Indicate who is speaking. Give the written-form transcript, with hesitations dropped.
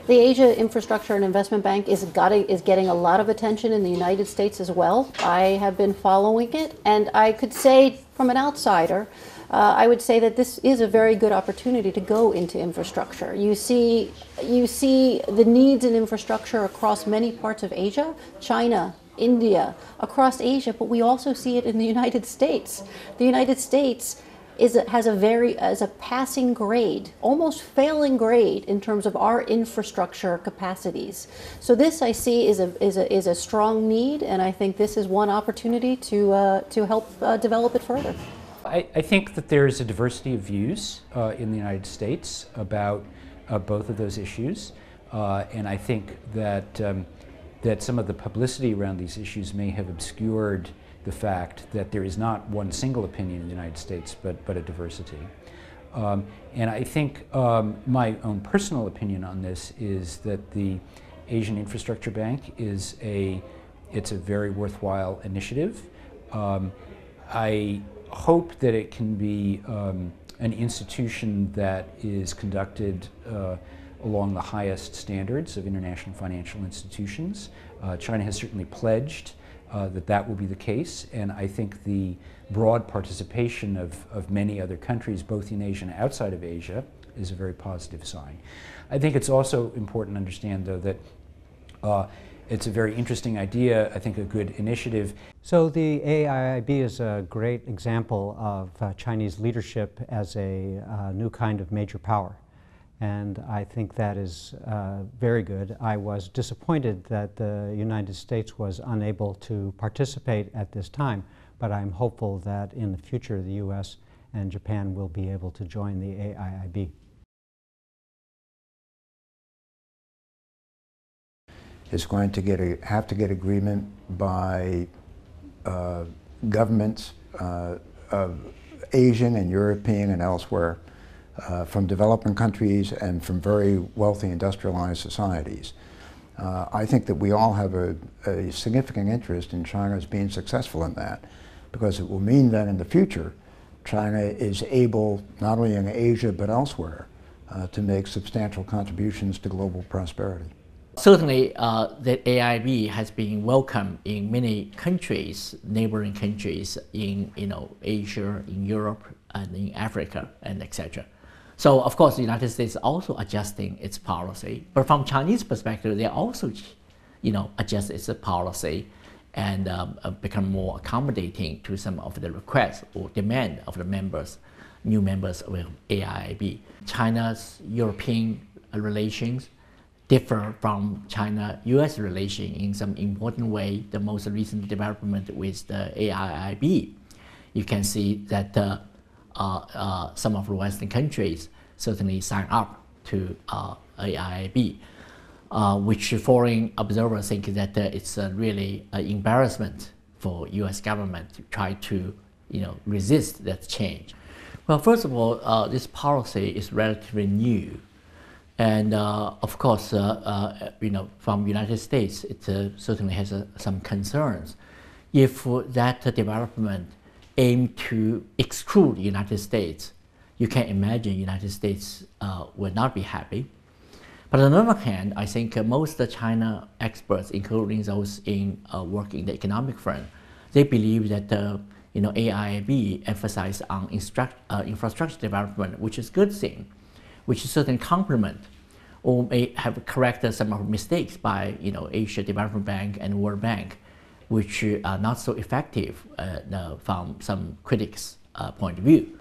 Speaker 1: The Asia Infrastructure and Investment Bank is getting a lot of attention in the United States as well. I have been following it, and I could say from an outsider, I would say that this is a very good opportunity to go into infrastructure. You see the needs in infrastructure across many parts of Asia, China, India, across Asia, but we also see it in the United States. The United States has a passing grade, almost failing grade in terms of our infrastructure capacities. So this I see is a strong need, and I think this is one opportunity to help develop it further.
Speaker 2: I think that there is a diversity of views in the United States about both of those issues, and I think that that some of the publicity around these issues may have obscured the fact that there is not one single opinion in the United States, but a diversity. And I think my own personal opinion on this is that the Asian Infrastructure Bank it's a very worthwhile initiative. I hope that it can be an institution that is conducted along the highest standards of international financial institutions. China has certainly pledged that will be the case, and I think the broad participation of many other countries, both in Asia and outside of Asia, is a very positive sign. I think it's also important to understand, though, that it's a very interesting idea, I think a good initiative.
Speaker 3: So the AIIB is a great example of Chinese leadership as a new kind of major power. And I think that is very good. I was disappointed that the United States was unable to participate at this time, but I'm hopeful that in the future the US and Japan will be able to join the AIIB.
Speaker 4: It's going to have to get agreement by governments of Asian and European and elsewhere, from developing countries and from very wealthy industrialized societies. I think that we all have a significant interest in China's being successful in that, because it will mean that in the future China is able, not only in Asia but elsewhere, to make substantial contributions to global prosperity.
Speaker 5: Certainly, the AIIB has been welcomed in many countries, neighboring countries in Asia, in Europe, and in Africa, and etc. So, of course, the United States is also adjusting its policy, but from Chinese perspective, they also, adjust its policy and become more accommodating to some of the requests or demand of the new members of AIIB. China's European relations differ from China-US relations in some important way. The most recent development with the AIIB, you can see that some of the Western countries certainly sign up to AIIB, which foreign observers think that it's really an embarrassment for U.S. government to try to resist that change. Well, first of all, this policy is relatively new. And of course, from United States, it certainly has some concerns. If that development aim to exclude the United States, you can imagine the United States will not be happy. But on the other hand, I think most China experts, including those working in the economic front, they believe that AIIB emphasizes on infrastructure development, which is a good thing, which is certainly complement or may have corrected some of the mistakes by Asia Development Bank and World Bank, which are not so effective from some critics' point of view.